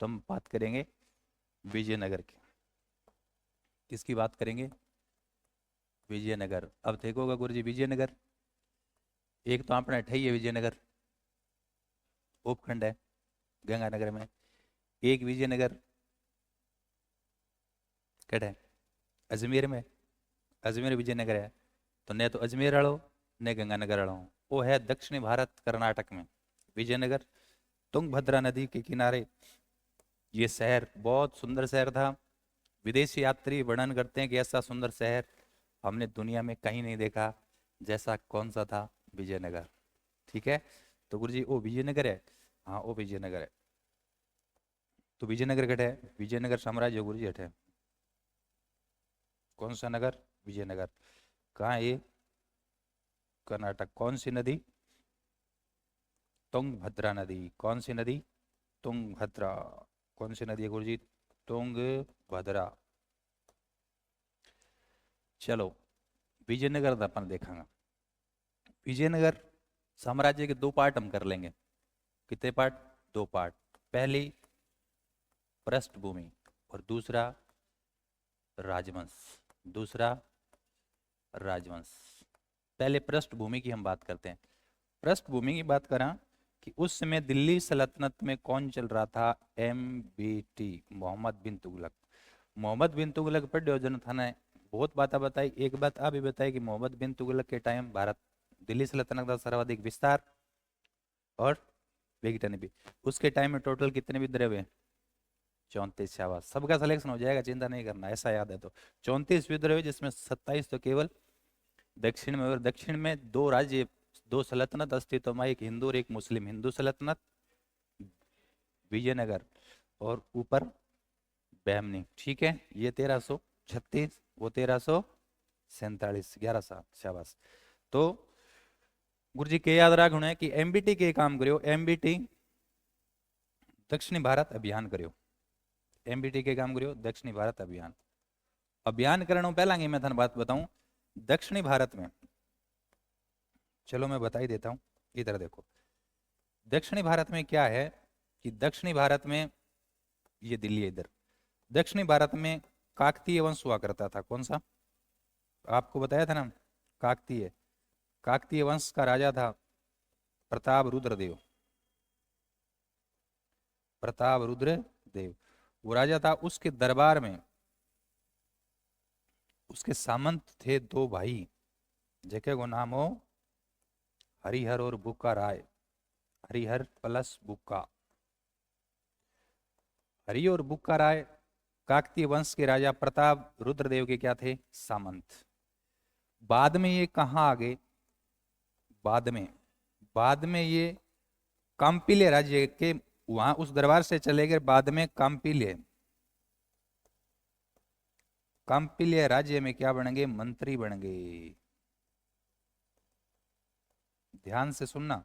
तो हम बात करेंगे विजयनगर की। किसकी बात करेंगे? विजयनगर। अब देखोगा गुरु जी, विजयनगर एक तो अपना ठही है विजयनगर, उपखंड है गंगानगर में। एक विजयनगर कट है अजमेर में, अजमेर विजयनगर है। तो न तो अजमेर वालो न गंगानगर वालो, वो है दक्षिणी भारत कर्नाटक में विजयनगर, तुंगभद्रा नदी के किनारे। ये शहर बहुत सुंदर शहर था। विदेशी यात्री वर्णन करते हैं कि ऐसा सुंदर शहर हमने दुनिया में कहीं नहीं देखा। जैसा कौन सा था? विजयनगर। ठीक है। तो गुरु जी वो विजयनगर है। हाँ वो विजयनगर है। तो विजयनगर गढ़ है, विजयनगर साम्राज्य गुरु जी हट है। कौन सा नगर? विजयनगर। कहाँ है ये? कर्नाटक। कौन सी नदी? तुंगभद्रा नदी। कौन सी नदी? तुंगभद्रा। कौन सी नदी है गुरु जी? तुंगभद्रा। चलो विजयनगर तो अपन देखेंगे। विजयनगर साम्राज्य के दो पार्ट हम कर लेंगे। कितने पार्ट? दो पार्ट। पहली पृष्ठभूमि और दूसरा राजवंश। दूसरा राजवंश। पहले पृष्ठभूमि की हम बात करते हैं। पृष्ठभूमि की बात करें कि उस समय दिल्ली सल्तनत में कौन चल रहा था? MBT, मोहम्मद बिन तुगलक। मोहम्मद बिन तुगलक पर डियोजन था ने बहुत बातें बताई। एक बात आप भी बताई कि मोहम्मद बिन तुगलक के टाइम भारत दिल्ली सल्तनत का सर्वाधिक विस्तार और विघटन भी। उसके टाइम में टोटल कितने विद्रोह हुए? 34। शाबाश, सबका सिलेक्शन हो जाएगा, चिंता नहीं करना, ऐसा याद है तो। 34 विद्रोह हुए, जिसमें 27 तो केवल दक्षिण में। और दक्षिण में दो राज्य, दो सल्तनत अस्तित्व में, एक हिंदू और एक मुस्लिम। हिंदू सल्तनत विजयनगर और ऊपर बहमनी। ठीक है। ये 1336, वो 1347, 11 साल। शाबाश। तो गुरु जी के याद रखना है कि MBT के काम करियो। MBT दक्षिणी भारत अभियान करियो। MBT के काम करियो दक्षिणी भारत अभियान। अभियान करने पहला की मैं थाने बात बताऊं। दक्षिणी भारत में, चलो मैं बता ही देता हूं। इधर देखो, दक्षिणी भारत में क्या है कि दक्षिणी भारत में, ये दिल्ली है इधर। दक्षिणी भारत में काकतीय वंश हुआ करता था। कौन सा? आपको बताया था ना, काकतीय। काकतीय वंश का राजा था प्रताप रुद्रदेव। प्रताप रुद्र देव वो राजा था। उसके दरबार में उसके सामंत थे दो भाई, जेके को नाम हो हरिहर और बुक्का राय। हरिहर प्लस बुक्का। हरि और बुक्का राय काकतीय वंश के राजा प्रताप रुद्रदेव के क्या थे? सामंत। बाद में ये कहाँ आ गए? बाद में, बाद में ये कांपिल्य राज्य के वहां उस दरबार से चले गए। बाद में कांपिल्य, कांपिल्य राज्य में क्या बन गए? मंत्री बन गए। ध्यान से सुनना,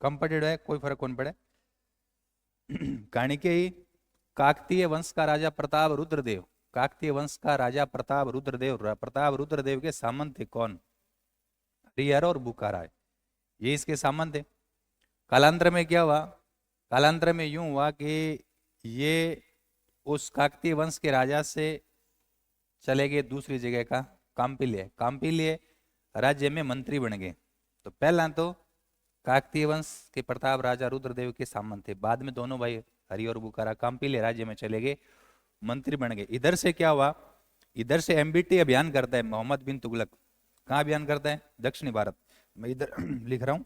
कम पढ़े है कोई फर्क कौन पड़े। कहानी के ही काकतीय वंश का राजा प्रताप रुद्रदेव, काकतीय वंश का राजा प्रताप रुद्रदेव, प्रताप रुद्रदेव के सामंत थे कौन? हरिहर और बुखाराय, ये इसके सामंत थे। कालांतर में क्या हुआ? कालांतर में यूं हुआ कि ये उस काकतीय वंश के राजा से चले गए दूसरी जगह का, कांपिल्य। कांपिल्य राज्य में मंत्री बन गए। तो पहला तो काकतीय वंश के प्रताप राजा रुद्रदेव के सामंत थे। बाद में दोनों भाई हरि और बुखारा कांपिल्य राज्य में चले गए, मंत्री बन गए। इधर से क्या हुआ? इधर से MBT अभियान करता है मोहम्मद बिन तुगलक। कहाँ अभियान करता है? दक्षिणी भारत। मैं इधर लिख रहा हूँ।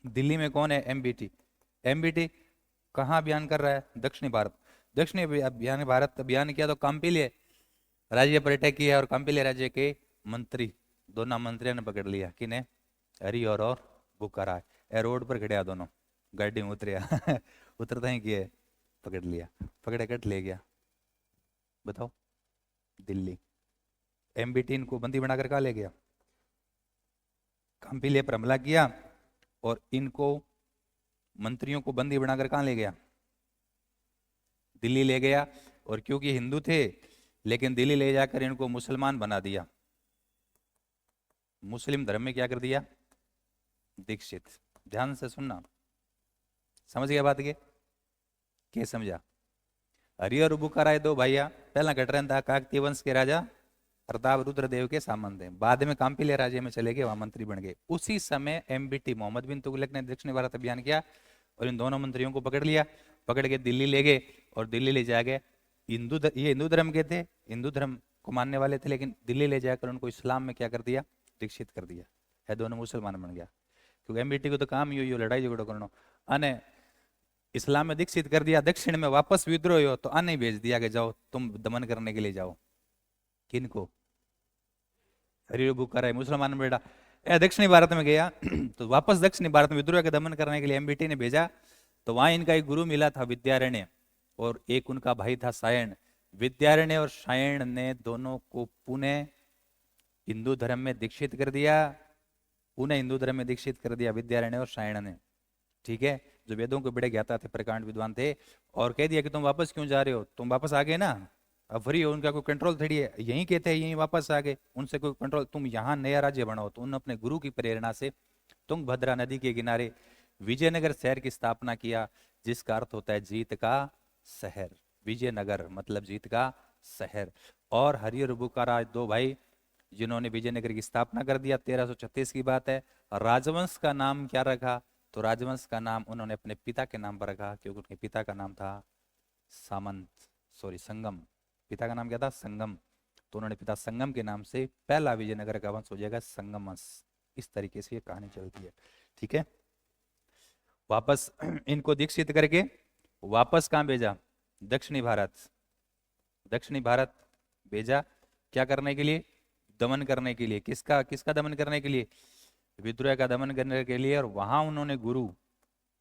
दिल्ली में कौन है? MBT। MBT कहाँ अभियान कर रहा है? दक्षिणी भारत। दक्षिणी अभियान भारत अभियान किया तो कांपिल्य राज्य पर अटैक किया और कांपिल्य राज्य के मंत्री, दोनों मंत्रियों ने पकड़ लिया। किने? हरि और बुखारा। ए रोड पर खड़े दोनों, गाड़ी में उतरिया उतरता ही किए, पकड़ लिया, पकड़े कट ले गया। बताओ, दिल्ली। MBT इनको बंदी बनाकर कहा ले गया? कांपिल्य पर हमला किया और इनको मंत्रियों को बंदी बनाकर कहाँ ले गया? दिल्ली ले गया। और क्योंकि हिंदू थे, लेकिन दिल्ली ले जाकर इनको मुसलमान बना दिया। मुस्लिम धर्म में क्या कर दिया? दीक्षित। ध्यान से सुनना, समझ गया बात के? के समझा? हरिहर बुकाराय दो भैया पहला घट था काकतीय वंश के राजा प्रताप रुद्रदेव के सामंत हैं, बाद में कांपिल्य राज्य में चले गए, वहां मंत्री बन गए। उसी समय एमबीटी मोहम्मद बिन तुगलक ने दक्षिण भारत अभियान किया और इन दोनों मंत्रियों को पकड़ लिया, पकड़ के दिल्ली ले गए और दिल्ली ले जाके ये हिंदू धर्म के थे, हिंदू धर्म को मानने वाले थे, लेकिन दिल्ली ले जाकर उनको इस्लाम में क्या कर दिया, दीक्षित कर दिया है, दोनों मुसलमान बन गया। क्योंकि एमबीटी को तो काम ही लड़ाई झगड़ो करना, अने इस्लाम में दीक्षित कर दिया। दक्षिण में वापस विद्रोह हो तो आने भेज दिया कि जाओ तुम दमन करने के लिए जाओ, किनको? हरिहर बुकाराय मुसलमान बेटा दक्षिणी भारत में गया तो वापस दक्षिणी भारत में विद्रोह का दमन करने के लिए एमबीटी ने भेजा। तो वहां इनका एक गुरु मिला था विद्यारण्य, और एक उनका भाई था सायण। विद्यारण्य और सायण ने दोनों को पुनः हिंदू धर्म में दीक्षित कर दिया, पुनः हिंदू धर्म में दीक्षित कर दिया विद्यारण्य और सायण ने, ठीक है, जो वेदों के बड़े ज्ञाता थे, प्रकांड विद्वान थे। और कह दिया कि तुम वापस क्यों जा रहे हो, तुम वापस आ गए ना, अब फ्री हो, उनका कोई कंट्रोल थोड़ी है, यहीं कहते हैं यहीं वापस आ गए, उनसे कोई कंट्रोल, तुम यहाँ नया राज्य बनाओ। तो उन्होंने अपने गुरु की प्रेरणा से तुंगभद्रा नदी के किनारे विजयनगर शहर की स्थापना किया, जिसका अर्थ होता है जीत का शहर। विजयनगर मतलब जीत का शहर। और हरिहर बुकाराय दो भाई जिन्होंने विजयनगर की स्थापना कर दिया, 1336 की बात है। राजवंश का नाम क्या रखा, तो राजवंश का नाम उन्होंने अपने पिता के नाम पर रखा, क्योंकि उनके पिता का नाम था संगम। पिता का नाम क्या था, संगम। तो उन्होंने पिता संगम के नाम से पहला विजयनगर का वंश हो जाएगा संगम वंश। इस तरीके से ये कहानी चलती है, ठीक है। वापस इनको दीक्षित करके वापस कहां भेजा, दक्षिणी भारत। दक्षिणी भारत भेजा क्या करने के लिए, दमन करने के लिए। किसका किसका दमन करने के लिए, विद्रोह का दमन करने के लिए। और वहां उन्होंने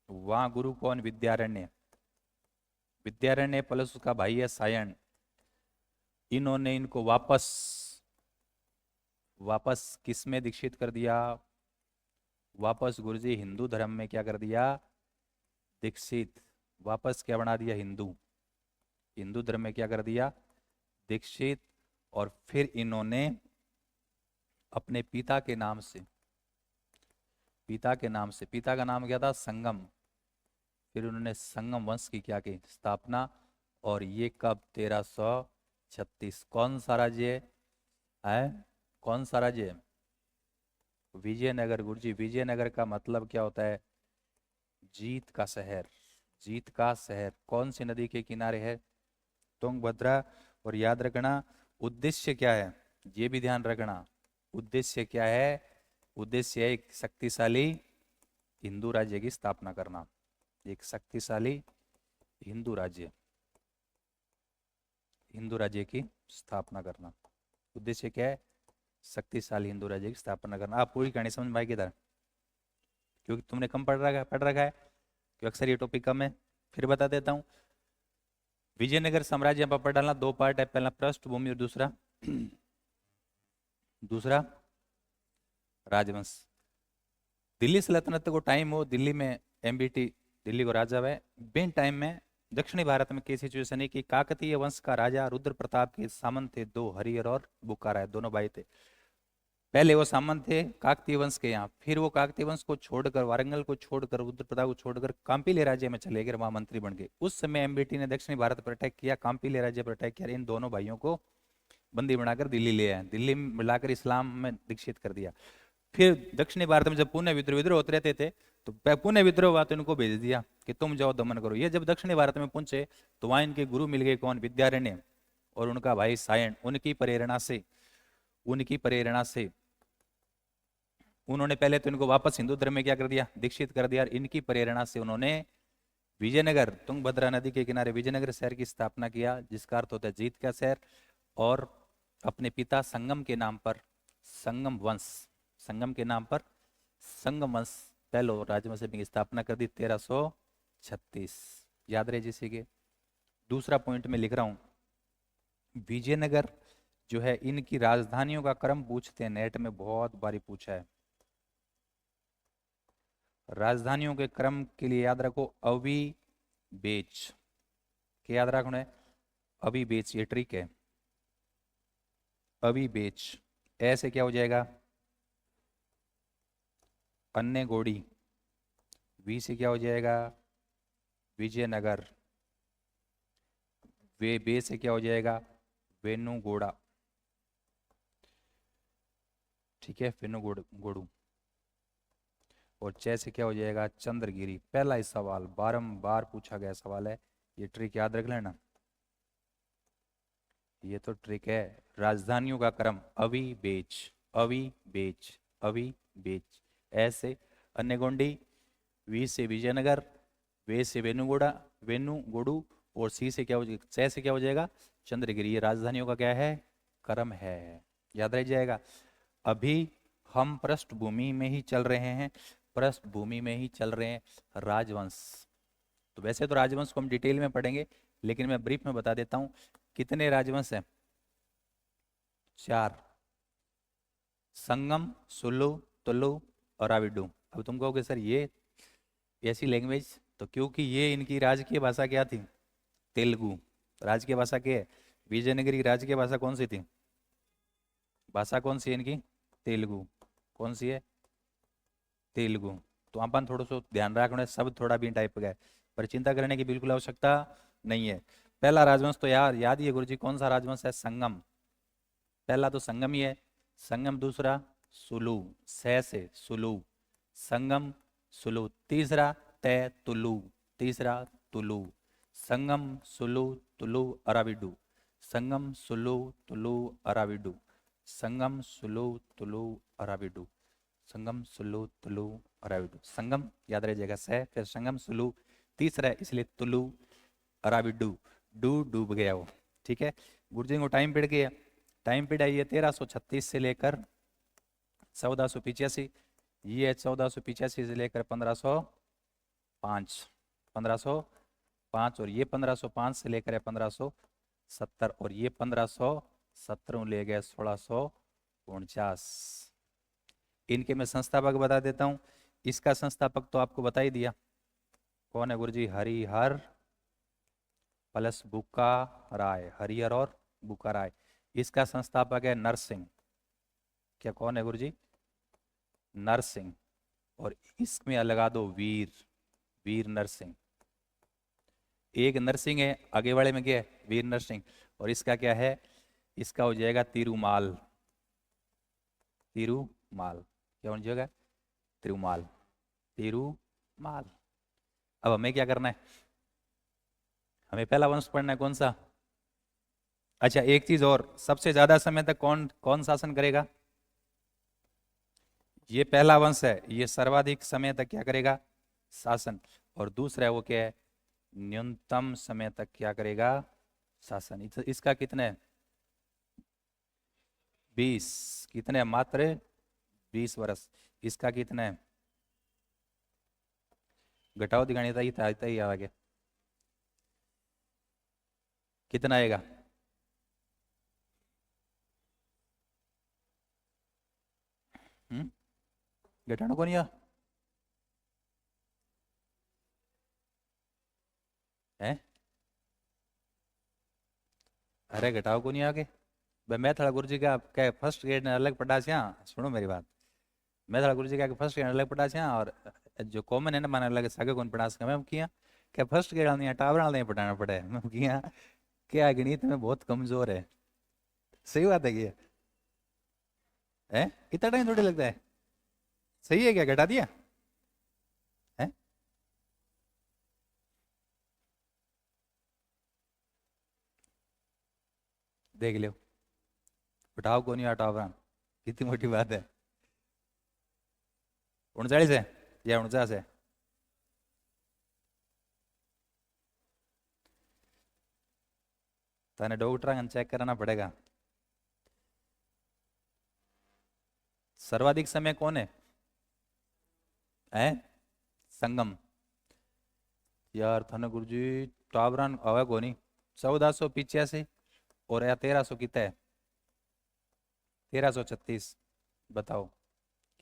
वहां गुरु कौन, विद्यारण्य। विद्यारण्य प्लस उसका भाई है सायण, इन्होंने इनको वापस किस में दीक्षित कर दिया, वापस गुरुजी हिंदू धर्म में क्या कर दिया, दीक्षित। वापस क्या बना दिया, हिंदू धर्म में क्या कर दिया, दीक्षित। और फिर इन्होंने अपने पिता के नाम से, पिता का नाम क्या था, संगम। फिर उन्होंने संगम वंश की क्या की, स्थापना। और ये कब, 1336। कौन सा राज्य है, कौन सा राज्य, विजयनगर। गुरुजी विजयनगर का मतलब क्या होता है, जीत का शहर। जीत का शहर कौन सी नदी के किनारे है, तुंगभद्रा। और याद रखना उद्देश्य क्या है, ये भी ध्यान रखना, उद्देश्य क्या है, उद्देश्य है एक शक्तिशाली हिंदू राज्य की स्थापना करना। एक शक्तिशाली हिंदू राज्य की स्थापना करना। उद्देश्य क्या है, शक्तिशाली हिंदू राज्य की स्थापना करना। आप पूरी कहानी समझ में आएगी इधर, क्योंकि तुमने कम पढ़ रखा है, क्योंकि अक्सर ये टॉपिक कम है। फिर बता देता हूं, विजयनगर साम्राज्य पर पढ़ डालना, दो पार्ट है, पहला पृष्ठभूमि और दूसरा राजवंश। दिल्ली सल्तनत को टाइम हो, दिल्ली में एमबीटी दिल्ली को राजा है, बिन टाइम में दक्षिणी भारत में कैसी सिचुएशन है कि काकतीय वंश का राजा रुद्र प्रताप के सामंत थे दो, हरिहर और बुकाराय, दोनों भाई थे। पहले वो सामंत थे काकतीय वंश के यहाँ, फिर वो काकतीय वंश को छोड़कर, वारंगल को छोड़कर, रुद्र प्रताप को छोड़कर कांपिल्य राज्य में चले गए, वहां मंत्री बन गए। उस समय एमबीटी ने दक्षिणी भारत पर अटैक किया, कांपिल्य राज्य पर अटैक किया, इन दोनों भाइयों को बंदी बनाकर दिल्ली ले आए, दिल्ली में मिलाकर इस्लाम में दीक्षित कर दिया। फिर दक्षिणी भारत में जब पुनः विद्रोह होते रहते थे, तो पुनः विद्रोह हुआ तो इनको भेज दिया कि तुम जाओ दमन करो। ये जब दक्षिणी भारत में पहुंचे तो वहां इनके गुरु मिल गए, कौन, विद्यारण्य और उनका भाई सायण। उनकी प्रेरणा से उन्होंने पहले तो इनको वापस हिंदू धर्म में क्या कर दिया, दीक्षित कर दिया। और इनकी प्रेरणा से उन्होंने विजयनगर, तुंगभद्रा नदी के किनारे विजयनगर शहर की स्थापना किया, जिसका अर्थ होता है जीत का शहर। और अपने पिता संगम के नाम पर संगम वंश पहलो राजवंश की स्थापना कर दी, 1336। याद रहे जिसे के। दूसरा पॉइंट में लिख रहा हूं, विजयनगर जो है, इनकी राजधानियों का क्रम पूछते हैं, नेट में बहुत बारी पूछा है। राजधानियों के क्रम के लिए याद रखो अविबेच, क्या याद रखना है, अविबेच, ये ट्रिक है। अविबेच ऐसे क्या हो जाएगा, अन्य गोड़ी, वी से क्या हो जाएगा, विजयनगर, वे बे से क्या हो जाएगा, वेनुगोड़ा, ठीक है, वेनुगोड़ू। और च से क्या हो जाएगा, चंद्रगिरी। पहला ही सवाल बारंबार पूछा गया सवाल है, ये ट्रिक याद रख लेना, ये तो ट्रिक है। राजधानियों का क्रम, अवि बेच, अवि बेच, अवि बेच, ऐसे अन्यगोंडी, वी से विजयनगर, वे से वेनुगोड़ा, वेनुगोड़ू, और सी से क्या हो जाएगा, च से क्या हो जाएगा, चंद्रगिरी। ये राजधानियों का क्या है, क्रम है, याद रह जाएगा। अभी हम पृष्ठभूमि में ही चल रहे हैं, पृष्ठभूमि में ही चल रहे हैं राजवंश। तो वैसे तो राजवंश को हम डिटेल में पढ़ेंगे, लेकिन मैं ब्रीफ में बता देता हूं कितने राजवंश हैं। 4, संगम, सुलु, तुलु और आविडू। अब तुम कहोगे सर ये ऐसी लैंग्वेज, तो क्योंकि ये इनकी राजकीय भाषा क्या थी, तेलुगु। राजकीय भाषा क्या है, विजयनगरी की राजकीय भाषा कौन सी थी, भाषा कौन सी है इनकी, तेलुगु। कौन सी है, तेलुगु। तो अपन थोड़ा सा ध्यान रखना, सब थोड़ा भी टाइप का है, पर चिंता करने की बिल्कुल आवश्यकता नहीं है। पहला राजवंश तो यार याद ही है गुरुजी, कौन सा राजवंश है, संगम। पहला तो संगम ही है, संगम। दूसरा सुलु, से सुलु, संगम सुलु। तीसरा तुलु, तीसरा तुलु, संगम सुलु तुलु अराविडु, संगम सुलु तुलु अराविडु, संगम सुलु तुलु अराविडु, संगम सुलु तुलु अराविडु। संगम याद रह जाएगा से, फिर संगम सुलु, तीसरा है इसलिए तुलु अराविडु, डूब गया वो, ठीक है। गुरुजी को टाइम पीरियड गया, टाइम पीरियड है ये 1336 से लेकर 1485, ये 1485 से लेकर 1505, 1505, और ये 1505 से लेकर 1570, और ये 1570 ले गए 1649। इनके मैं संस्थापक बता देता हूं। इसका संस्थापक तो आपको बता ही दिया, कौन है गुरुजी, हरिहर प्लस बुक्का राय, हरिहर और बुक्का राय। इसका संस्थापक है नरसिंह, क्या कौन है गुरुजी, नरसिंह। और इसमें लगा दो वीर, वीर नरसिंह। एक नरसिंह है, आगे वाले में क्या है, वीर नरसिंह। और इसका क्या है, इसका हो जाएगा तिरुमाल, तिरुमाल, क्या हो जाएगा, तिरुमाल, तिरुमाल। अब हमें क्या करना है, हमें पहला वंश पढ़ना है, कौन सा। अच्छा एक चीज और, सबसे ज्यादा समय तक कौन कौन शासन करेगा, ये पहला वंश है, ये सर्वाधिक समय तक क्या करेगा, शासन। और दूसरा है वो क्या है, न्यूनतम समय तक क्या करेगा, शासन। इसका कितने, 20, कितने, मात्र 20 वर्ष। इसका कितने, घटाओ दिखानी था ही आगे, कितना आएगा, घटाना को नहीं आ है, अरे घटाओ को नहीं आगे। भाई मैं थोड़ा गुरु जी का क्या फर्स्ट ग्रेड ने अलग पढ़ा से, सुनो मेरी बात, मैं थोड़ा गुरु जी का फर्स्ट ग्रेड अलग पढ़ा से, और जो कॉमन है ना मैंने अलग सागे कौन पढ़ा सका, मैं किया क्या फर्स्ट ग्रेड नहीं टावर नहीं पढ़ाना पड़े, मैं किया क्या गणित में बहुत कमजोर है। सही बात है कि है, इतना टाइम थोड़ी लगता है, सही है क्या, घटा दिया है, देख लो, उठाओ को नहीं हटाओ, कितनी मोटी बात है। 39 है या 49 है, तने डॉक्टर चेक कराना पड़ेगा। सर्वाधिक समय कौन है संगम। यार थाने गुरुजी टावरन आवे को नहीं, 1485 और या 1300 कितना है, 1336, बताओ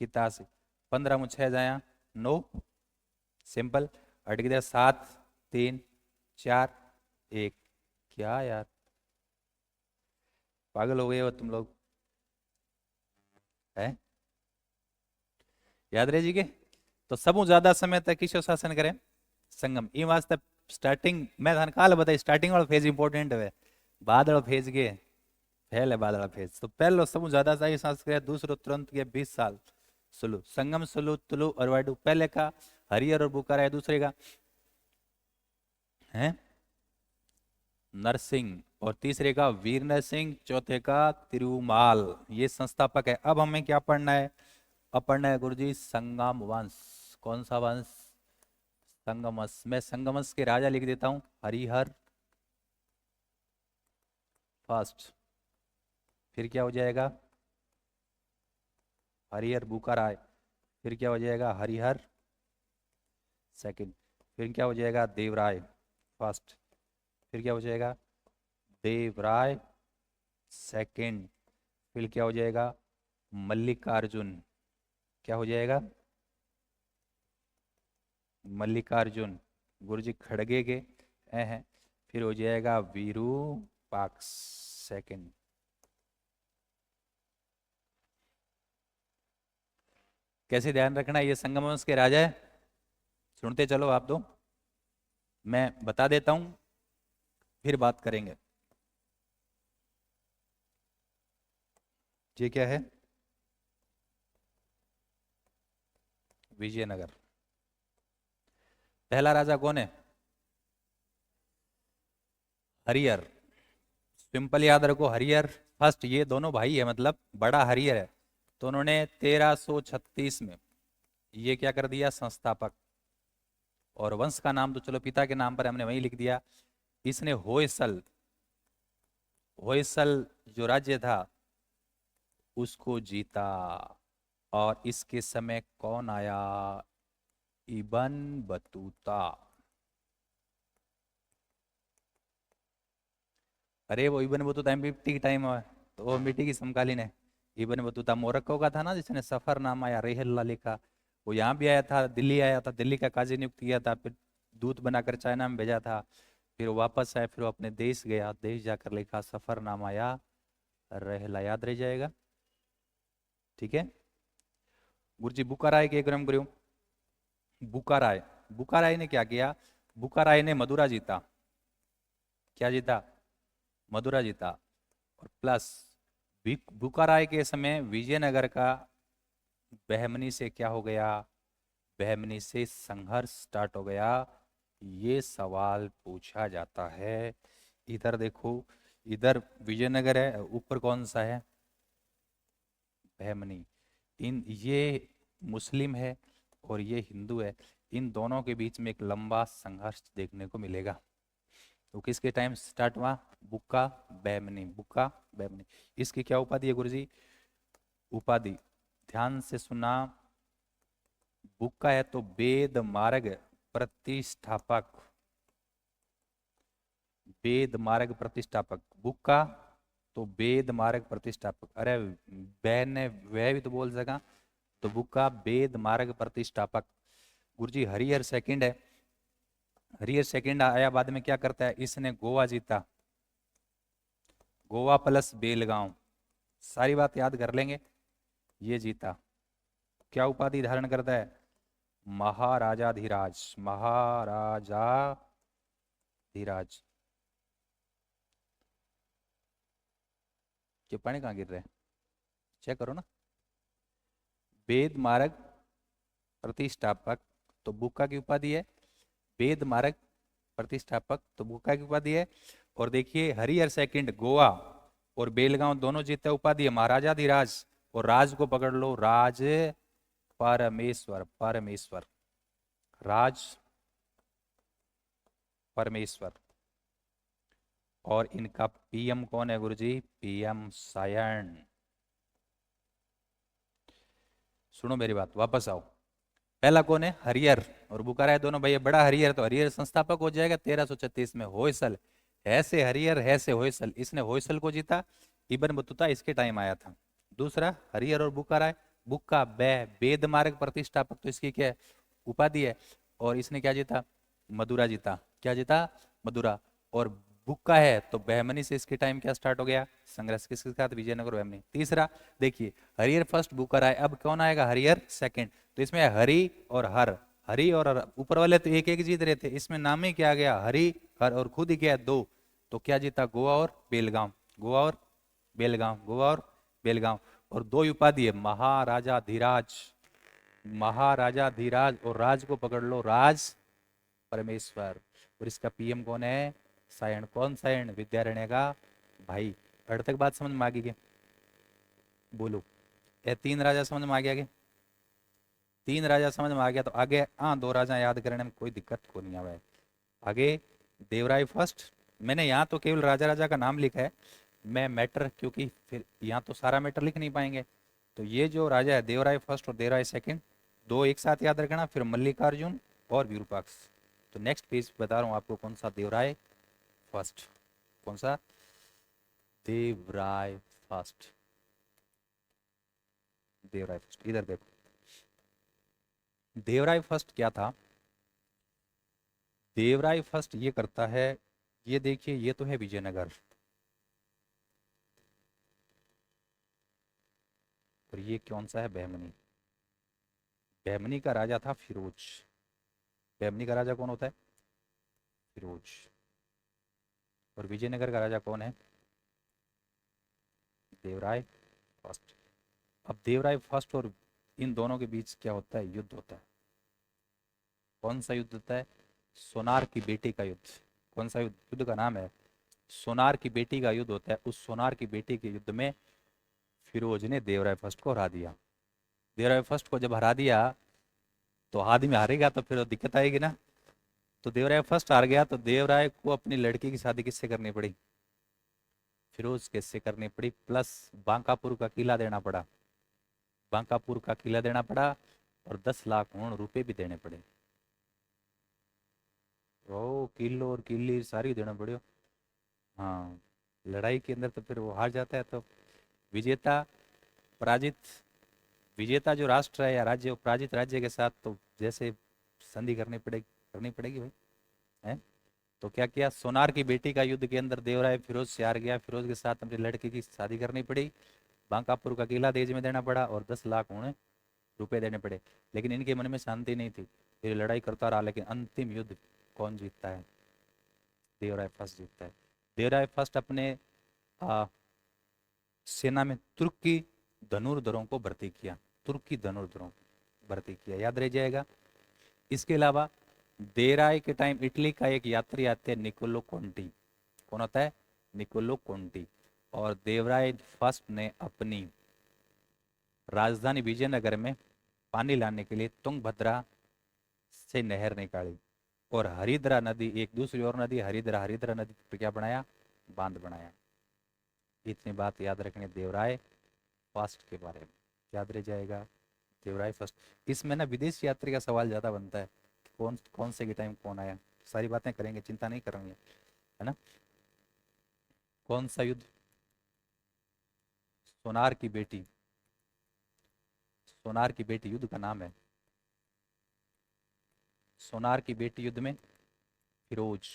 कितना से, 15 में 6 जाया 9, सिंपल, अट गया 7 3 4 1। क्या यार पागल हो गए हो तुम लोग, है याद रहे जी के। तो सबू ज्यादा समय तक किसो शासन करें, संगम। ई वास्ते स्टार्टिंग मैं थाने काल बताई स्टार्टिंग वाला फेज इंपॉर्टेंट है बाद वाला फेज के फेल है बाद वाला फेज तो पहलो समूह ज्यादा चाहिए संस्कृत दूसरो तुरंत के 20 साल सुलु संगम सुलु तुलु और वाडू पहले का हरिहर और बुखारा है दूसरे का है नरसिंह और तीसरे का वीर नरसिंह चौथे का तिरुमाल ये संस्थापक है अब हमें क्या पढ़ना है अब पढ़ना है गुरुजी संगम वंश कौन सा वंश संगमस मैं संगमस के राजा लिख देता हूं हरिहर फर्स्ट फिर क्या हो जाएगा हरिहर बुखाराय फिर क्या हो जाएगा हरिहर सेकंड फिर क्या हो जाएगा देवराय फर्स्ट फिर क्या हो जाएगा देवराय सेकंड फिर क्या हो जाएगा मल्लिकार्जुन क्या हो जाएगा मल्लिकार्जुन गुरुजी खड़गे के हैं फिर हो जाएगा विरूपाक्ष सेकंड कैसे ध्यान रखना ये संगम वंश के राजा है सुनते चलो आप दो मैं बता देता हूं फिर बात करेंगे ये क्या है विजयनगर पहला राजा कौन है हरिहर सिंपल याद रखो हरिहर फर्स्ट ये दोनों भाई है मतलब बड़ा हरिहर है तो उन्होंने 1336 में ये क्या कर दिया संस्थापक और वंश का नाम तो चलो पिता के नाम पर हमने वही लिख दिया इसने होयसल होयसल जो राज्य था उसको जीता और इसके समय कौन आया इबन बतूता अरे वो इबन बतूता मिट्टी की टाइम है तो वो मिट्टी की समकालीन है इबन बतूता मोरक्को का था ना जिसने सफरनामा या रेहल्ला लिखा वो यहाँ भी आया था दिल्ली का काजी नियुक्त किया था फिर दूत बनाकर चाइना में भेजा था फिर वो वापस आया फिर वो अपने देश गया देश जाकर लिखा सफरनामा या रेहला याद रह जाएगा ठीक है गुरुजी बुखाराय के क्रम करो बुखाराय बुखाराय ने क्या किया बुखाराय ने मदुरा जीता क्या जीता मदुरा जीता और प्लस बुखाराय के समय विजयनगर का बहमनी से क्या हो गया बहमनी से संघर्ष स्टार्ट हो गया ये सवाल पूछा जाता है इधर देखो इधर विजयनगर है ऊपर कौन सा है बहमनी इन ये मुस्लिम है और ये हिंदू है इन दोनों के बीच में एक लंबा संघर्ष देखने को मिलेगा तो किसके टाइम स्टार्ट हुआ बुक्का बैमनी इसकी क्या उपाधि है गुरुजी उपाधि ध्यान से सुना बुक्का है तो वेद मार्ग प्रतिष्ठापक वेद मार्ग प्रतिष्ठापक बुक्का तो वेद मार्ग प्रतिष्ठापक अरे बहन ने वह भी तो बोल सका तो बुक्का वेद मार्ग प्रतिष्ठापक गुरुजी हरिहर सेकंड है हरिहर सेकंड आया बाद में क्या करता है इसने गोवा जीता गोवा प्लस बेलगांव सारी बात याद कर लेंगे ये जीता क्या उपाधि धारण करता है महाराजाधिराज महाराजाधिराज ये पानी कहाँ गिर रहे हैं चेक करो ना वेद मार्ग प्रतिष्ठापक तो बुक्का की उपाधि है वेद मार्ग प्रतिष्ठापक तो बुक्का की उपाधि है और देखिए हरिहर सेकंड गोवा और बेलगांव दोनों जीते उपाधि है महाराजाधिराज और राज को पकड़ लो राज परमेश्वर परमेश्वर राज परमेश्वर और इनका पीएम कौन है गुरुजी पीएम सायण सुनो मेरी बात वापस आओ पहला कौन है हरिहर और बुखारा है दोनों भैया बड़ा हरिहर तो हरिहर संस्थापक हो जाएगा 1336 में होयसल ऐसे हरिहर है से होयसल इसने होयसल को जीता इबन बतूता इसके टाइम आया था दूसरा हरिहर और बुखारा है बुक्का वेद मार्ग प्रतिष्ठापक तो इसकी क्या उपाधि है और इसने क्या जीता मदुरा जीता क्या जीता मदुरा और बुक्का है तो बहमनी से इसके टाइम क्या स्टार्ट हो गया संघर्ष किसके साथ विजयनगर बहमनी तीसरा देखिए हरिहर फर्स्ट बुक्का है अब कौन आएगा हरिहर सेकंड तो इसमें हरि और हरि और ऊपर वाले तो एक एक जीत रहे थे, इसमें नाम ही क्या गया हरि, हर और खुद ही क्या है दो, तो क्या जीता गोवा और बेलगांव, गोवा और बेलगांव, गोवा और बेलगांव। और दो उपाधि है महाराजा धीराज, महाराजा धीराज, और राज को पकड़ लो राज परमेश्वर। और इसका पीएम कौन है, सायण, कौन सायण, विद्यारण्य का भाई। अर्थ तक बात समझ में आ गई क्या, बोलो, ये तीन राजा समझ में आ गया क्या, तीन राजा समझ में आ गया तो आगे हाँ दो राजा याद करने में कोई दिक्कत को नहीं आवे। आगे देवराय फर्स्ट, मैंने यहाँ तो केवल राजा राजा का नाम लिखा है, मैं मैटर क्योंकि फिर यहाँ तो सारा मैटर लिख नहीं पाएंगे, तो ये जो राजा है देवराय फर्स्ट और देवराय सेकंड, दो एक साथ याद रखना, फिर मल्लिकार्जुन और विरूपाक्ष। तो नेक्स्ट पेज बता रहा हूँ आपको कौन सा देवराय फर्स्ट, कौन सा देवराय फर्स्ट, देवराय फर्स्ट, इधर देखो देवराय फर्स्ट क्या था। देवराय फर्स्ट ये करता है, ये देखिए ये तो है विजयनगर, और ये कौन सा है बहमनी, बहमनी का राजा था फिरोज, बहमनी का राजा कौन होता है फिरोज, और विजयनगर का राजा कौन है देवराय फर्स्ट। अब देवराय फर्स्ट और इन दोनों के बीच क्या होता है, युद्ध होता है, कौन सा युद्ध होता है, सोनार की बेटी का युद्ध, कौन सा युद्ध, युद्ध का नाम है सोनार की बेटी का युद्ध होता है। उस सोनार की बेटी के युद्ध में फिरोज ने देवराय फर्स्ट को हरा दिया, देवराय फर्स्ट को जब हरा दिया तो आदमी हारेगा तो फिर दिक्कत आएगी ना, तो देवराय फर्स्ट हार गया, तो देवराय को अपनी लड़की की शादी किससे करनी पड़ी, फिरोज किससे करनी पड़ी, प्लस बांकापुर का किला देना पड़ा, बांकापुर का किला देना पड़ा, और 10 लाख ऊन रुपए भी देने पड़े, ओ किलो और किली सारी देना पड़े। हाँ, लड़ाई के अंदर तो फिर वो हार जाता है, तो विजेता पराजित, विजेता जो राष्ट्र है या राज्य, वो पराजित राज्य के साथ तो जैसे संधि करनी पड़ेगी भाई, है। तो क्या किया, सोनार की बेटी का युद्ध के अंदर देवराय फिरोज से हार गया, फिरोज के साथ अपनी लड़की की शादी करनी पड़ी, बांकापुर का किला दहेज में देना पड़ा, और 10 लाख उन्हें रुपए देने पड़े। लेकिन इनके मन में शांति नहीं थी, फिर लड़ाई करता रहा, लेकिन अंतिम युद्ध कौन जीतता है, देवराय फर्स्ट जीतता है। देवराय फर्स्ट अपने आ, सेना में तुर्की धनुर्धरों को भर्ती किया, तुर्की धनुर्धरों को भर्ती किया, याद रह जाएगा। इसके अलावा देराय के टाइम इटली का एक यात्री आते हैं निकोलो कोंटी, कौन होता है निकोलो कोंटी, और देवराय फर्स्ट ने अपनी राजधानी विजयनगर में पानी लाने के लिए तुंगभद्रा से नहर निकाली, और हरिद्रा नदी, एक दूसरी और नदी हरिद्रा, हरिद्रा नदी पर क्या बनाया, बांध बनाया। इतनी बात याद रखनी देवराय फर्स्ट के बारे में, याद रह जाएगा देवराय फर्स्ट। इसमें ना विदेश यात्री का सवाल ज्यादा बनता है, कौन कौन से के टाइम कौन आया, सारी बातें करेंगे, चिंता नहीं करेंगे, है ना। कौन सा युद्ध, सोनार की बेटी, सोनार की बेटी युद्ध का नाम है, सोनार की बेटी युद्ध में फिरोज,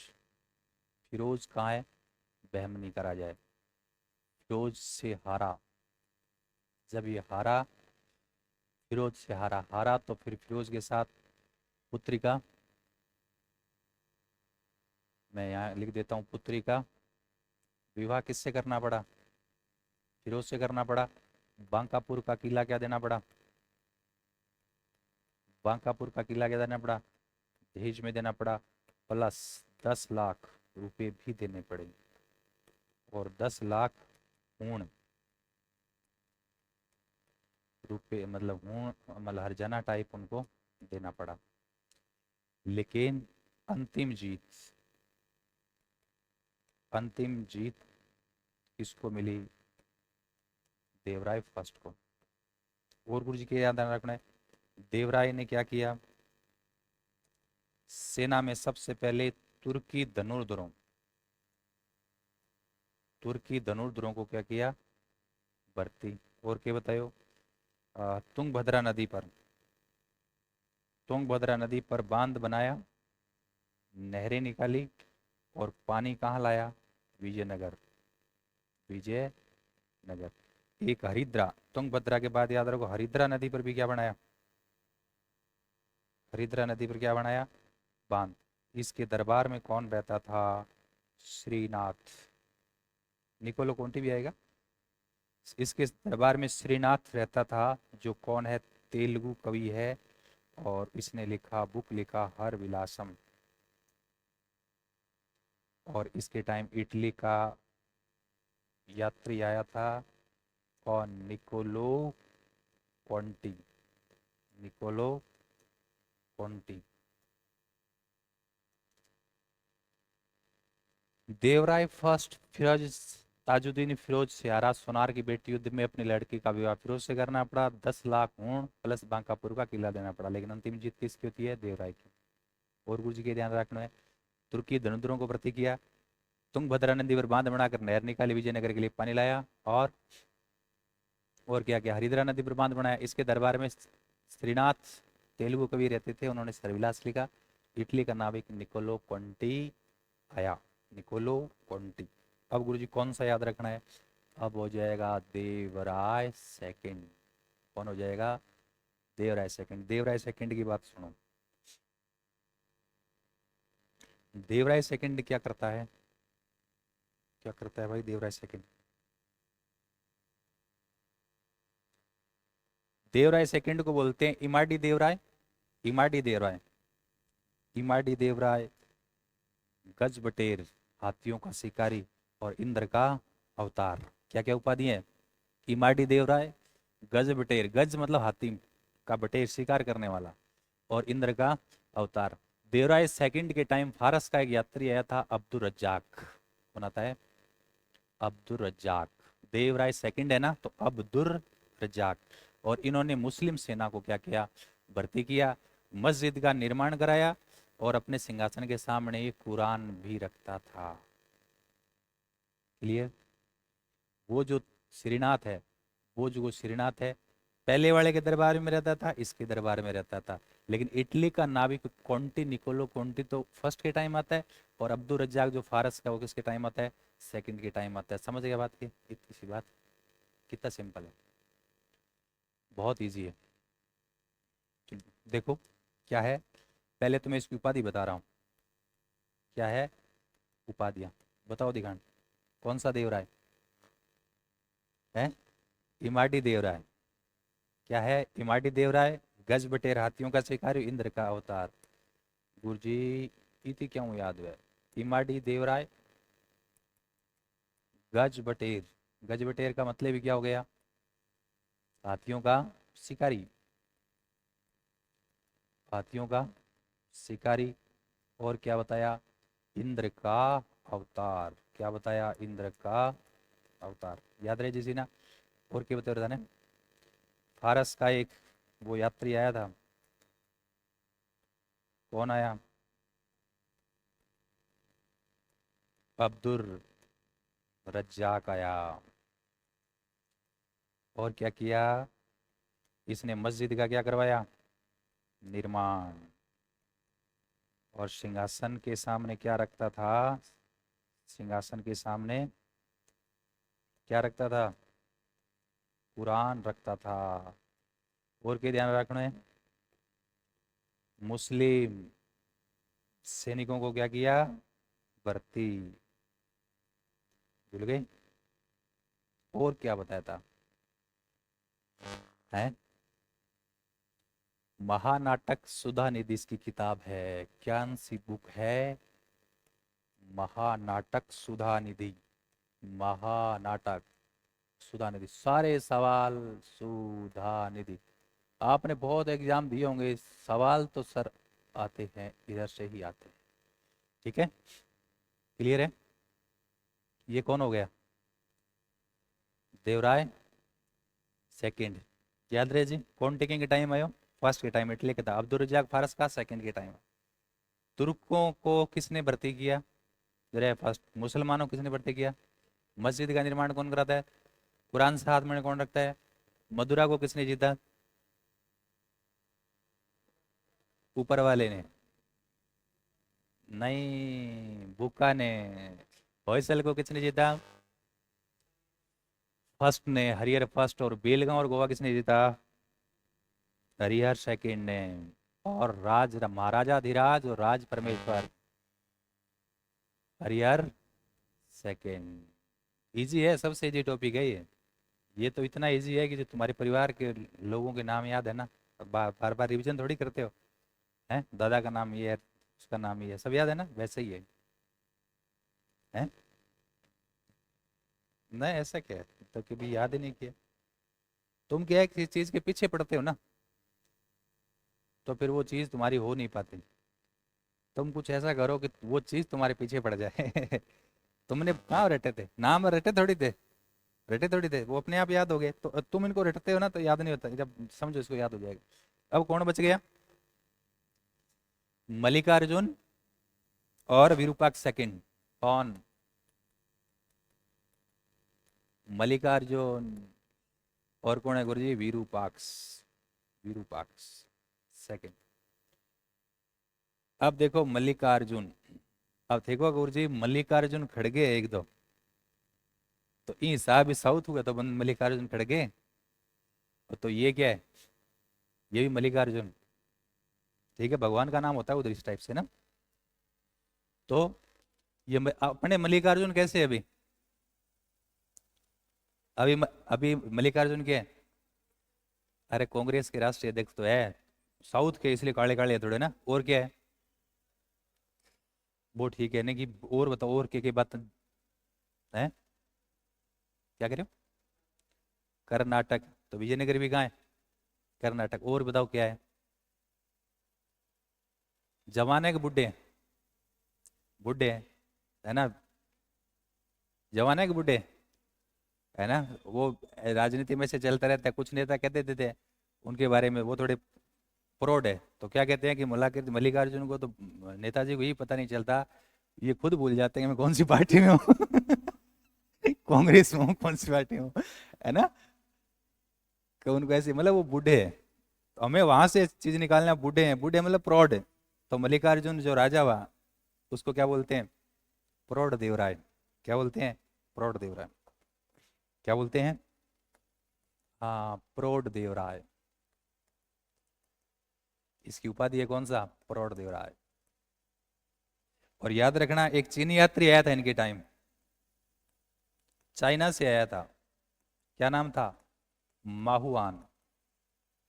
फिरोज कहाँ है, बहमनी का राजा है, फिरोज से हारा, जब ये हारा, फिरोज से हारा, हारा तो फिर फिरोज के साथ पुत्री का, मैं यहाँ लिख देता हूँ, पुत्री का विवाह किससे करना पड़ा, फिरोज से करना पड़ा। बांकापुर का किला क्या देना पड़ा, बांकापुर का किला क्या देना पड़ा, दहेज में देना पड़ा, प्लस 10 लाख रुपए भी देने पड़े, और 10 लाख ऊण रुपए, मतलब ऊण मतलब हरजाना टाइप उनको देना पड़ा। लेकिन अंतिम जीत, अंतिम जीत किसको मिली, देवराय फर्स्ट को। और गुरु जी के याद रखना है, देवराय ने क्या किया, सेना में सबसे पहले तुर्की धनुर्धरों, तुर्की धनुर्धरों को क्या किया, भर्ती, और क्या बतायो, तुंगभद्रा नदी पर, तुंगभद्रा नदी पर बांध बनाया, नहरें निकाली, और पानी कहाँ लाया, विजयनगर, विजयनगर। एक हरिद्रा, तुंगभद्रा के बाद याद रखो हरिद्रा नदी पर भी क्या बनाया, हरिद्रा नदी पर क्या बनाया? बांध। इसके दरबार में कौन रहता था? श्रीनाथ। निकोलो कोंटी भी आएगा। इसके दरबार में श्रीनाथ रहता था, जो कौन है? तेलुगु कवि है, और इसने लिखा, बुक लिखा हर विलासम। और इसके टाइम इटली का यात्री आया था, और Niccolo Conti. Niccolo Conti. Devaraya first Firoz Tajuddin Firoz सियारा सोनार की बेटी युद्ध में अपनी लड़की का विवाह फिरोज से करना पड़ा। 10 लाख ऊंट प्लस बांकापुर का किला देना पड़ा, लेकिन अंतिम जीत किसकी होती है? देवराय की। और गुरु जी के ध्यान रखना है, तुर्की धनुधरों को प्रति किया, तुंगभद्रा नदी पर बांध बनाकर नहर निकाली, विजयनगर के लिए पानी लाया, और क्या किया? हरिद्रा नदी पर बांध बनाया। इसके दरबार में श्रीनाथ तेलुगु कवि रहते थे, उन्होंने सरविलास लिखा। इटली का नाविक निकोलो कोंटी आया। Niccolo Conti. अब गुरुजी कौन सा याद रखना है? अब हो जाएगा देवराय सेकंड। कौन हो जाएगा? देवराय सेकंड। देवराय सेकंड की बात सुनो। देवराय सेकंड क्या करता है? क्या करता है भाई देवराय सेकंड? देवराय सेकंड को बोलते हैं इमाडी देवराय। इमाडी देवराय। इमाडी देवराय गज बटेर, हाथियों का शिकारी, और इंद्र का अवतार। क्या क्या उपाधि है? इमाडी देवराय, गज बटेर, गज मतलब हाथी का, बटेर शिकार करने वाला, और इंद्र का अवतार। देवराय सेकंड के टाइम फारस का एक यात्री आया था, अब्दुल रज्जाक। कौन आता है? अब्दुल रज्जाक। देवराय सेकंड है ना, तो अब्दुल रज्जाक। और इन्होंने मुस्लिम सेना को क्या किया? भर्ती किया, मस्जिद का निर्माण कराया, और अपने सिंहासन के सामने एक कुरान भी रखता था। क्लियर? वो जो श्रीनाथ है, वो श्रीनाथ है, पहले वाले के दरबार में रहता था, इसके दरबार में रहता था। लेकिन इटली का नाविक कोंटी, निकोलो कोंटी, तो फर्स्ट के टाइम आता है, और अब्दुल रज्जाक जो फारस का, वो किसके टाइम आता है? सेकंड के टाइम आता है। समझ गया बात की? इतनी सी बात, कितना सिंपल है, बहुत इजी है। देखो क्या है, पहले तुम्हें इसकी उपाधि बता रहा हूँ। क्या है उपाधियां? बताओ दिखान। कौन सा देवराय है? इमाडी देवराय। क्या है? इमाडी देवराय, गज बटेर, हाथियों का शिकारी, इंद्र का अवतार। गुरुजी इति क्यों याद है? इमाडी देवराय, गज बटेर। गज बटेर का मतलब ही क्या हो गया? हाथियों का शिकारी। हाथियों का शिकारी। और क्या बताया? इंद्र का अवतार। क्या बताया? इंद्र का अवतार। याद रहे जी ना? और क्या बता रहे थे? फारस का एक वो यात्री आया था, कौन आया? अब्दुल रज्जाक आया। और क्या किया? इसने मस्जिद का क्या करवाया? निर्माण। और सिंहासन के सामने क्या रखता था? सिंहासन के सामने क्या रखता था? कुरान रखता था। और क्या ध्यान रखना है? मुस्लिम सैनिकों को क्या किया? भर्ती। भूल गए? और क्या बताया था? है महानाटक सुधा निधि इसकी किताब है। क्या सी बुक है? महानाटक सुधा निधि। महानाटक सुधा निधि, सारे सवाल सुधा निधि। आपने बहुत एग्जाम दिए होंगे, सवाल तो सर आते हैं इधर से ही आते हैं। ठीक है, क्लियर है? ये कौन हो गया? देवराय सेकंड। याद रहे जी, कौन टेकिंग के टाइम आयो? फर्स्ट के टाइम इटली के था। अब्दुल रजाक फारस का सेकंड के टाइम। तुर्कों को किसने भर्ती किया? जरा फर्स्ट। मुसलमानों को किसने भर्ती किया? मस्जिद का निर्माण कौन कराता है? कुरान से हाथ में कौन रखता है? मदुरा को किसने जीता? ऊपर वाले ने। नहीं, बुका ने। होयसल को किसने जीता? फर्स्ट ने, हरिहर फर्स्ट। और बेलगांव और गोवा किसने जीता? हरिहर सेकंड ने। और महाराजाधिराज और राज परमेश्वर हरिहर सेकंड। इजी है, सबसे इजी टॉपिक है ये तो इतना इजी है कि जो तुम्हारे परिवार के लोगों के नाम याद है ना, बार बार रिवीजन थोड़ी करते हो। हैं, दादा का नाम ये है, उसका नाम ये है, सब याद है ना, वैसे ही है। हैं, नहीं ऐसा क्या है, तो कभी याद ही नहीं किया। तुम क्या है, किसी चीज के पीछे पड़ते हो ना, तो फिर वो चीज तुम्हारी हो नहीं पाती। तुम कुछ ऐसा करो कि वो चीज तुम्हारे पीछे पड़ जाए। तुमने कहाँ रटे थे, नाम रटे थोड़ी थे, रटे थोड़ी थे, वो अपने आप याद हो गए। तो तुम इनको रटते हो ना तो याद नहीं होता, जब समझो इसको याद हो जाएगा। अब कौन बच गया? मल्लिकार्जुन और विरूपाक्ष सेकंड। कौन? मल्लिकार्जुन और कौन है गुरुजी? विरूपाक्ष। विरूपाक्ष सेकंड। अब देखो मल्लिकार्जुन, अब देखो गुरुजी मल्लिकार्जुन खड़गे एक दो, तो ई साहब साउथ हुआ तो मल्लिकार्जुन खड़गे। तो ये क्या है? ये भी मल्लिकार्जुन। ठीक है, भगवान का नाम होता है उधर इस टाइप से ना। तो ये अपने मल्लिकार्जुन कैसे है अभी? अभी मल्लिकार्जुन क्या है? अरे कांग्रेस के राष्ट्रीय अध्यक्ष तो है, साउथ के इसलिए काले काले है थोड़े ना। और क्या है? वो ठीक है नहीं कि, और बताओ और क्या बात है? क्या कह रहे हो? कर्नाटक, तो विजयनगर भी कहाँ है? कर्नाटक। और बताओ क्या है? जवान है कि बुढ़े हैं? बुढ़े हैं, है ना? जवान है कि बुढ़े, है ना? वो राजनीति में से चलता रहता है, कुछ नेता कहते देते हैं उनके बारे में, वो थोड़े प्रौढ़ है, तो क्या कहते हैं कि मल्लिकार्जुन को तो, नेताजी को ही पता नहीं चलता, ये खुद भूल जाते हैं कि मैं कौन सी पार्टी में हूँ। कांग्रेस में हूँ, कौन सी पार्टी में हूँ, है ना? कि उनको ऐसे, मतलब वो बूढ़े हैं, तो हमें वहां से चीज निकालना, बूढ़े हैं, बूढ़े मतलब प्रौढ़ है। तो मल्लिकार्जुन जो राजा हुआ, उसको क्या बोलते हैं? प्रौढ़ देवराय। क्या बोलते हैं? प्रौढ़ देवराय। क्या बोलते हैं? हाँ, प्रौढ़ देवराय। इसकी उपाधि है कौन सा? प्रौढ़ देवराय। और याद रखना, एक चीनी यात्री आया था इनके टाइम, चाइना से आया था, क्या नाम था? माहुआन।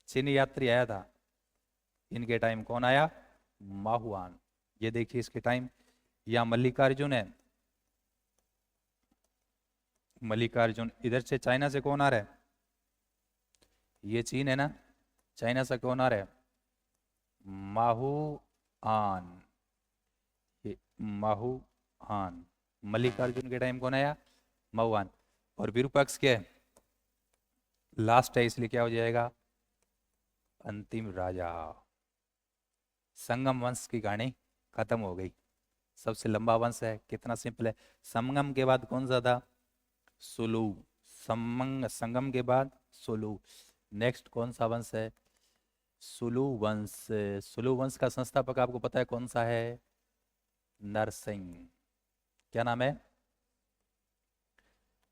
चीनी यात्री आया था इनके टाइम, कौन आया? माहुआन। ये देखिए इसके टाइम। या मल्लिकार्जुन है, मल्लिकार्जुन। इधर से चाइना से कौन आ रहा है? ये चीन है ना, चाइना से कौन आ रहा है? माहुआन। ये माहुआन। मल्लिकार्जुन के टाइम कौन आया? माहुआन। और विरूपाक्ष क्या है? लास्ट है, इसलिए क्या हो जाएगा? अंतिम राजा। संगम वंश की कहानी खत्म हो गई। सबसे लंबा वंश है, कितना सिंपल है। संगम के बाद कौन सा था? सुलू। संगम के बाद सुलू। नेक्स्ट कौन सा वंश है? सुलू वंश। सुलू वंश का संस्थापक आपको पता है कौन सा है? नरसिंह। क्या नाम है?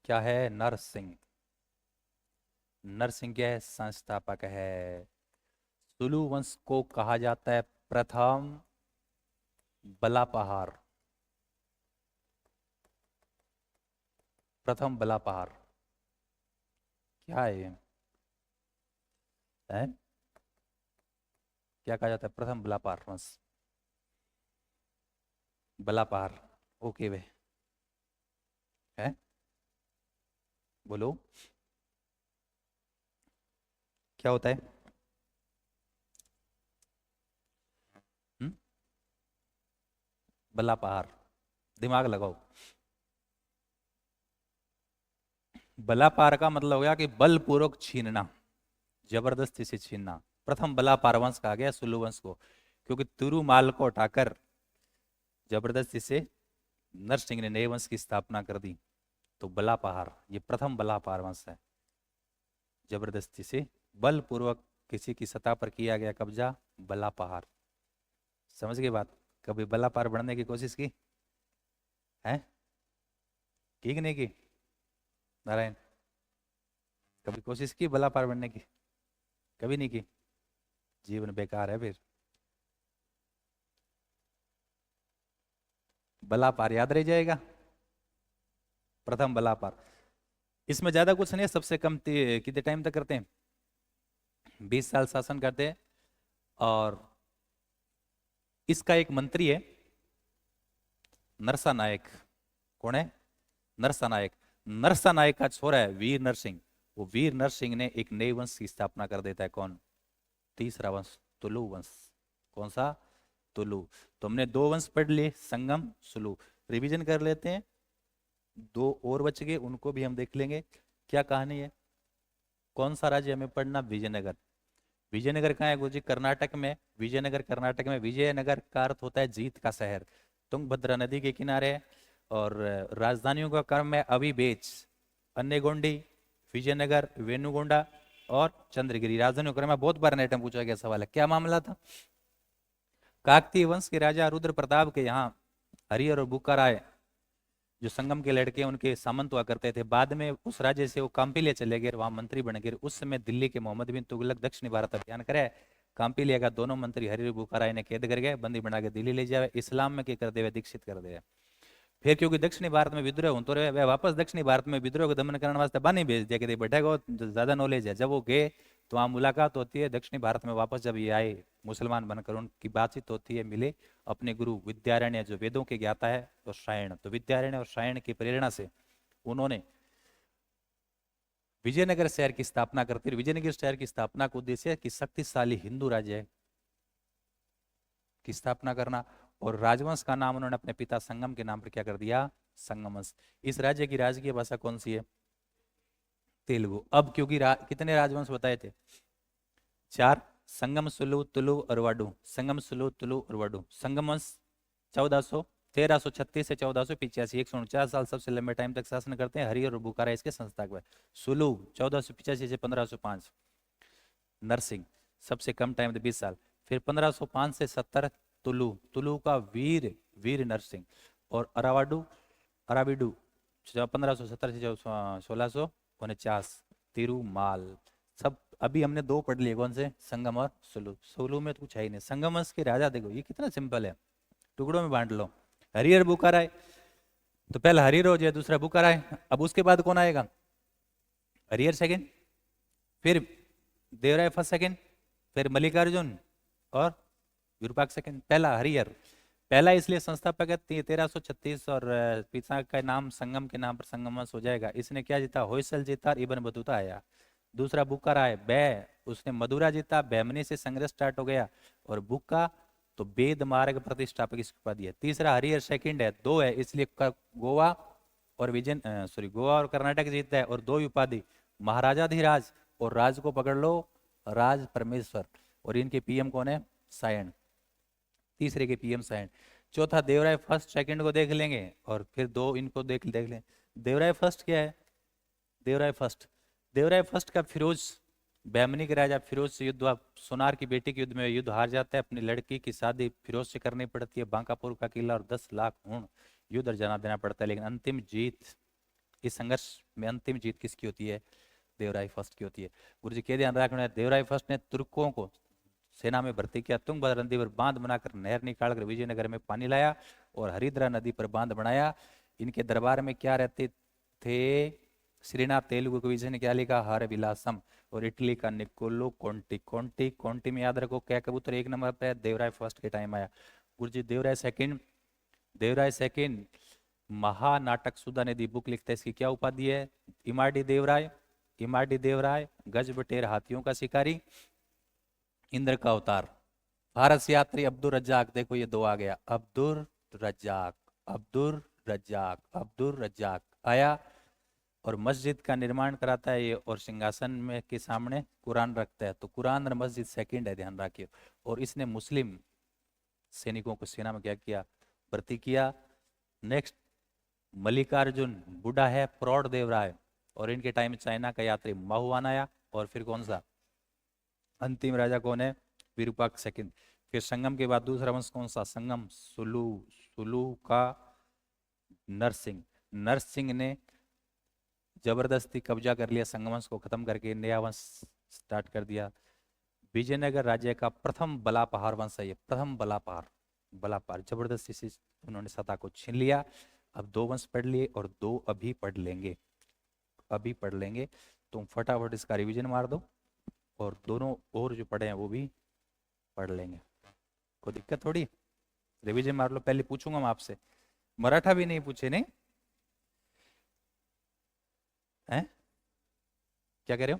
क्या है? नरसिंह। नरसिंह क्या है? संस्थापक है। सुलू वंश को कहा जाता है प्रथम बलापहार। प्रथम बलापहार। क्या है ये? है? क्या कहा जाता है? प्रथम बलापहार वंश। बलापहार। ओके वे, है? बोलो, क्या होता है? हम्म? बलापहार, दिमाग लगाओ। बलापार का मतलब हो गया कि बलपूर्वक छीनना, जबरदस्ती से छीनना। प्रथम बलापार वंश कहा गया सुलु वंश को, क्योंकि तिरुमाल को हटाकर जबरदस्ती से नरसिंह ने नए वंश की स्थापना कर दी। तो बलापहार, ये प्रथम बलापार वंश है। जबरदस्ती से, बलपूर्वक किसी की सत्ता पर किया गया कब्जा, बलापहार। समझ गए बात? कभी बलापार बनने की कोशिश की है? की कि नहीं की? नारायण, कभी कोशिश की बलापार बनने की? कभी नहीं की? जीवन बेकार है फिर। बलापार याद रह जाएगा, प्रथम बलापार। इसमें ज्यादा कुछ नहीं है, सबसे कम कितने टाइम तक करते हैं, 20 साल शासन करते हैं। और इसका एक मंत्री है नरसा नायक। कौन है? नरसा नायक। नरसा नायक का छोरा है वीर नरसिंह। वो वीर नरसिंह ने एक नए वंश की स्थापना कर देता है। कौन? तीसरा वंश, तुलु वंश। कौन सा? तुलु। तो हमने दो वंश पढ़ लिए, संगम, सुलु। रिवीजन कर लेते हैं, दो और बच गए, उनको भी हम देख लेंगे। क्या कहानी है? कौन सा राज्य हमें पढ़ना? विजयनगर। विजयनगर कहाँ है गुरुजी? कर्नाटक में। विजयनगर कर्नाटक में। विजयनगर का अर्थ होता है जीत का शहर। तुंगभद्रा नदी के किनारे है। और राजधानियों का क्रम है अभिबेच, अन्नेगोंडी, विजयनगर, वेनुगोंडा और चंद्रगिरी। राजधानियों का क्रम है। बहुत बार नेट में पूछा गया सवाल है। क्या मामला था? काकतीय वंश के राजा रुद्र प्रताप के यहाँ हरिहर और बुक्काराय जो संगम के लड़के हैं, उनके सामंत हुआ करते थे। बाद में उस राज्य से वो काम्पिलिया चले गए, वहां मंत्री बन गए। उस समय दिल्ली के मोहम्मद बिन तुगलक दक्षिणी भारत अभियान करे। काम्पिलिया का दोनों मंत्री हरिहर बुखाराय ने कैद कर गए, बंदी बना के दिल्ली ले जावे, इस्लाम में के कर देवे, दीक्षित कर दे। फिर क्योंकि दक्षिणी भारत में विद्रोह होते रहे, वे वापस दक्षिणी भारत में विद्रोह को दमन करने वास्ते बानी भेज दिया कि बैठेगा ज्यादा नॉलेज है। जब वो गए तो वहां मुलाकात होती है दक्षिणी भारत में। वापस जब ये आए मुसलमान बनकर, उनकी बातचीत होती है, मिले अपने गुरु विद्यारण्य जो वेदों के ज्ञाता है, और सायण। तो विद्यारण्य और सायण की प्रेरणा से उन्होंने विजयनगर शहर की स्थापना करती है। विजयनगर शहर की स्थापना का उद्देश्य है कि शक्तिशाली हिंदू राज्य की स्थापना करना। और राजवंश का नाम उन्होंने अपने पिता संगम के नाम पर क्या कर दिया? संगम वंश। इस राज्य की राजकीय भाषा कौन सी है? तेलुगु। अब क्योंकि कितने राजवंश बताए थे? 4। संगम, सुलु, तुलु और वडु। संगम, सुलु, तुलु और वडु। संगम वंश 1336 से 1485, 149 साल सबसे लंबे टाइम तक शासन करते हैं। हरिहर और बुखारा इसके संस्थापक है। सुलु 1485 से 1505, नरसिंह सबसे कम टाइम 20 साल। फिर 1505 से 70 तुलु, तुलु का वीर वीर नरसिंह। और अरावाडू अराबिडू 1570 से 1649, तिरुमाल। सब अभी हमने दो पढ़ लिए, कौन से? संगम और सुलु। सुलु में तो कुछ है ही नहीं। संगम वंश के राजा देखो, ये कितना सिंपल है, टुकड़ों में बांट लो। हरिहर बुखाराय, तो पहला हरिहर हो जाए, दूसरा बुखाराय। अब उसके बाद कौन आएगा? हरिहर सेकंड, फिर देवराय फर्स्ट सेकंड, फिर मल्लिकार्जुन और विरूपाक्ष सेकंड। पहला हरिहर, पहला इसलिए संस्थापक है 1336, और पिता का नाम संगम के नाम पर संगम वंश हो जाएगा। इसने क्या जीता? होयसल जीता और इब्न बतूता आया। दूसरा बुक्काराय बै, उसने मदुरा जीता, बैमनी से संघर्ष स्टार्ट हो गया। और बुक्का तो वेद मार्ग प्रतिष्ठापक इसकी उपाधि है। तीसरा हरिहर सेकंड है, दो है इसलिए गोवा और गोवा और कर्नाटक जीतता है। और दो उपाधि, महाराजाधिराज और राज को पकड़ लो, राज परमेश्वर। और इनके पीएम कौन है? सायण। तीसरे के पीएम सायण। चौथा देवराय फर्स्ट सेकंड को देख लेंगे, और फिर दो इनको देख लें। देवराय फर्स्ट क्या है? देवराय फर्स्ट का फिरोज, बैमनी के राजा फिरोज से युद्ध हुआ। सोनार की बेटी के युद्ध में युद्ध हार जाता है। अपनी लड़की की शादी फिरोज से करनी पड़ती है। बांकापुर का किला और 10 लाख ऊंट युद्ध जना देना पड़ता है। लेकिन अंतिम जीत, इस संघर्ष में अंतिम जीत किसकी होती है? देवराय फर्स्ट की होती है। गुरु जी के ध्यान रखना, देवराय फर्स्ट ने तुर्कों को सेना में भर्ती किया। तुंगभद्रा नदी पर बांध बनाकर नहर निकालकर विजयनगर में पानी लाया और हरिद्रा नदी पर बांध बनाया। इनके दरबार में क्या रहते थे? श्रीनाथ। तेलुगु के विजय ने क्या लिखा? हर विलासम। और इटली का निकोलो कोंटी। कोंटी कोंटी में याद रखो क्या कबूतर 1 नंबर पे? देवराय फर्स्ट के टाइम आया। गुरु जी देवराय सेकंड महानाटक सुधा ने दी बुक लिखता है, इसकी क्या उपाधि है? इमाडी देवराय गज बटेर हाथियों का शिकारी, इंद्र का अवतार। भारत यात्री अब्दुल रज्जाक, देखो ये दो आ गया, अब्दुल रज्जाक आया। और मस्जिद का निर्माण कराता है ये, और सिंहासन में के सामने कुरान रखता है। तो कुरान और मस्जिद सेकंड है, ध्यान रखिए। और इसने मुस्लिम सैनिकों को सेना में क्या किया? भर्ती किया। नेक्स्ट मल्लिकार्जुन बुढ़ा है, प्रौढ़ देवराय। और इनके टाइम में चाइना का यात्री माहुआन आया। और फिर कौन सा अंतिम राजा कौन है? विरूपाक्ष सेकंड। फिर संगम के बाद दूसरा वंश कौन सा? संगम, सुलू का नरसिंह ने जबरदस्ती कब्जा कर लिया, संगम वंश को खत्म करके नया वंश स्टार्ट कर दिया। विजयनगर राज्य का प्रथम बलापहार वंश है ये, प्रथम बलापहार। बला पार जबरदस्ती से उन्होंने सत्ता को छीन लिया। अब 2 वंश पढ़ लिए और 2 अभी पढ़ लेंगे, अभी पढ़ लेंगे। तुम फटाफट इसका रिवीजन मार दो और दोनों और जो पढ़े हैं वो भी पढ़ लेंगे, कोई दिक्कत थोड़ी। रिवीजन मार लो, पहले पूछूंगा मैं आपसे, मराठा भी नहीं पूछे नहीं हैं, क्या कह रहे हो?